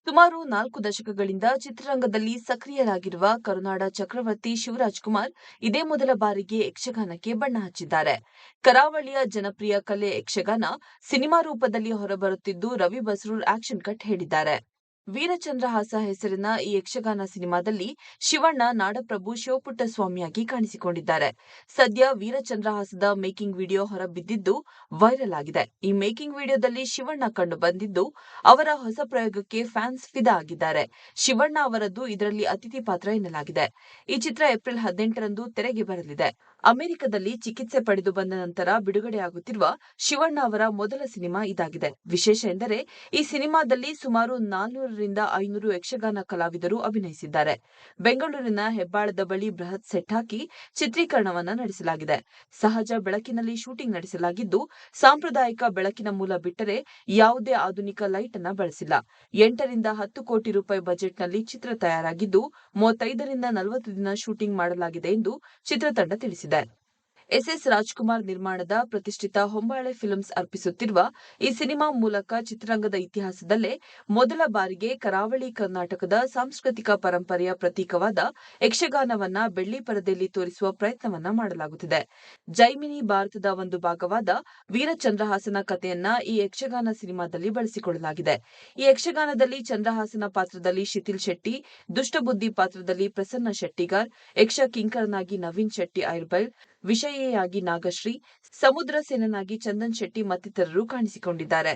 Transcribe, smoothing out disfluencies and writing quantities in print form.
ಸುಮಾರು 4 ದಶಕಗಳಿಂದ ಚಿತ್ರರಂಗದಲ್ಲಿ ಸಕ್ರಿಯರಾಗಿರುವ ಕರುನಾಡ ಚಕ್ರವರ್ತಿ ಶಿವರಾಜ್‌ಕುಮಾರ್ ಇದೇ ಮೊದಲ ಬಾರಿಗೆ ಯಕ್ಷಗಾನಕ್ಕೆ ಬಣ್ಣ ಹಚ್ಚಿದ್ದಾರೆ. ಕರಾವಳಿಯ ಜನಪ್ರಿಯ ಕಲೆ ಯಕ್ಷಗಾನ ಸಿನಿಮಾ ರೂಪದಲ್ಲಿ ಹೊರಬರುತ್ತಿದ್ದು, ರವಿ ಬಸ್ರೂರ್ ಆಕ್ಷನ್ ಕಟ್ ಹೇಳಿದ್ದಾರೆ. ವೀರಚಂದ್ರಹಾಸ ಹೆಸರಿನ ಈ ಯಕ್ಷಗಾನ ಸಿನಿಮಾದಲ್ಲಿ ಶಿವಣ್ಣ ನಾಡಪ್ರಭು ಶಿವಪುಟ್ಟಸ್ವಾಮಿಯಾಗಿ ಕಾಣಿಸಿಕೊಂಡಿದ್ದಾರೆ. ಸದ್ಯ ವೀರಚಂದ್ರಹಾಸದ ಮೇಕಿಂಗ್ ವಿಡಿಯೋ ಹೊರಬಿದ್ದಿದ್ದು ವೈರಲ್ ಆಗಿದೆ. ಈ ಮೇಕಿಂಗ್ ವಿಡಿಯೋದಲ್ಲಿ ಶಿವಣ್ಣ ಕಂಡು ಬಂದಿದ್ದು, ಅವರ ಹೊಸ ಪ್ರಯೋಗಕ್ಕೆ ಫ್ಯಾನ್ಸ್ ಫಿದಾ ಆಗಿದ್ದಾರೆ. ಶಿವಣ್ಣ ಅವರದ್ದು ಇದರಲ್ಲಿ ಅತಿಥಿ ಪಾತ್ರ ಎನ್ನಲಾಗಿದೆ. ಈ ಚಿತ್ರ ಏಪ್ರಿಲ್ 18ರಂದು ತೆರೆಗೆ ಬರಲಿದೆ. ಅಮೆರಿಕದಲ್ಲಿ ಚಿಕಿತ್ಸೆ ಪಡೆದು ಬಂದ ನಂತರ ಬಿಡುಗಡೆಯಾಗುತ್ತಿರುವ ಶಿವಣ್ಣ ಅವರ ಮೊದಲ ಸಿನಿಮಾ ಇದಾಗಿದೆ. ವಿಶೇಷ ಎಂದರೆ ಈ ಸಿನಿಮಾದಲ್ಲಿ ಸುಮಾರು 400ರಿಂದ 500 ಯಕ್ಷಗಾನ ಕಲಾವಿದರು ಅಭಿನಯಿಸಿದ್ದಾರೆ. ಬೆಂಗಳೂರಿನ ಹೆಬ್ಬಾಳದ ಬಳಿ ಬೃಹತ್ ಸೆಟ್ ಹಾಕಿ ಚಿತ್ರೀಕರಣವನ್ನ ನಡೆಸಲಾಗಿದೆ. ಸಹಜ ಬೆಳಕಿನಲ್ಲಿ ಶೂಟಿಂಗ್ ನಡೆಸಲಾಗಿದ್ದು, ಸಾಂಪ್ರದಾಯಿಕ ಬೆಳಕಿನ ಮೂಲ ಬಿಟ್ಟರೆ ಯಾವುದೇ ಆಧುನಿಕ ಲೈಟ್ ಅನ್ನ ಬಳಸಿಲ್ಲ. 8ರಿಂದ 10 ಕೋಟಿ ರೂಪಾಯಿ ಬಜೆಟ್ನಲ್ಲಿ ಚಿತ್ರ ತಯಾರಾಗಿದ್ದು, 35ರಿಂದ 40 ದಿನ ಶೂಟಿಂಗ್ ಮಾಡಲಾಗಿದೆ ಎಂದು ಚಿತ್ರತಂಡ ತಿಳಿಸಿದೆ. ಎಸ್ಎಸ್ ರಾಜ್‌ಕುಮಾರ್ ನಿರ್ಮಾಣದ ಪ್ರತಿಷ್ಠಿತ ಹೊಂಬಾಳೆ ಫಿಲ್ಮ್ಸ್ ಅರ್ಪಿಸುತ್ತಿರುವ ಈ ಸಿನಿಮಾ ಮೂಲಕ ಚಿತ್ರರಂಗದ ಇತಿಹಾಸದಲ್ಲೇ ಮೊದಲ ಬಾರಿಗೆ ಕರಾವಳಿ ಕರ್ನಾಟಕದ ಸಾಂಸ್ಕೃತಿಕ ಪರಂಪರೆಯ ಪ್ರತೀಕವಾದ ಯಕ್ಷಗಾನವನ್ನ ಬೆಳ್ಳಿ ಪರದೆಯಲ್ಲಿ ತೋರಿಸುವ ಪ್ರಯತ್ನವನ್ನ ಮಾಡಲಾಗುತ್ತಿದೆ. ಜೈಮಿನಿ ಭಾರತದ ಒಂದು ಭಾಗವಾದ ವೀರಚಂದ್ರಹಾಸನ ಕಥೆಯನ್ನ ಈ ಯಕ್ಷಗಾನ ಸಿನಿಮಾದಲ್ಲಿ ಬಳಸಿಕೊಳ್ಳಲಾಗಿದೆ. ಈ ಯಕ್ಷಗಾನದಲ್ಲಿ ಚಂದ್ರಹಾಸನ ಪಾತ್ರದಲ್ಲಿ ಶಿಥಿಲ್ ಶೆಟ್ಟಿ, ದುಷ್ಟಬುದ್ಧಿ ಪಾತ್ರದಲ್ಲಿ ಪ್ರಸನ್ನ ಶೆಟ್ಟಿಗಾರ್, ಯಕ್ಷ ಕಿಂಕರನಾಗಿ ನವೀನ್ ಶೆಟ್ಟಿ ಐರ್ಬೈಲ್, ವಿಷಯೆಯಾಗಿ ನಾಗಶ್ರೀ, ಸಮುದ್ರ ಸೇನನಾಗಿ ಚಂದನ್ ಶೆಟ್ಟಿ ಮತ್ತಿತರರು ಕಾಣಿಸಿಕೊಂಡಿದ್ದಾರೆ.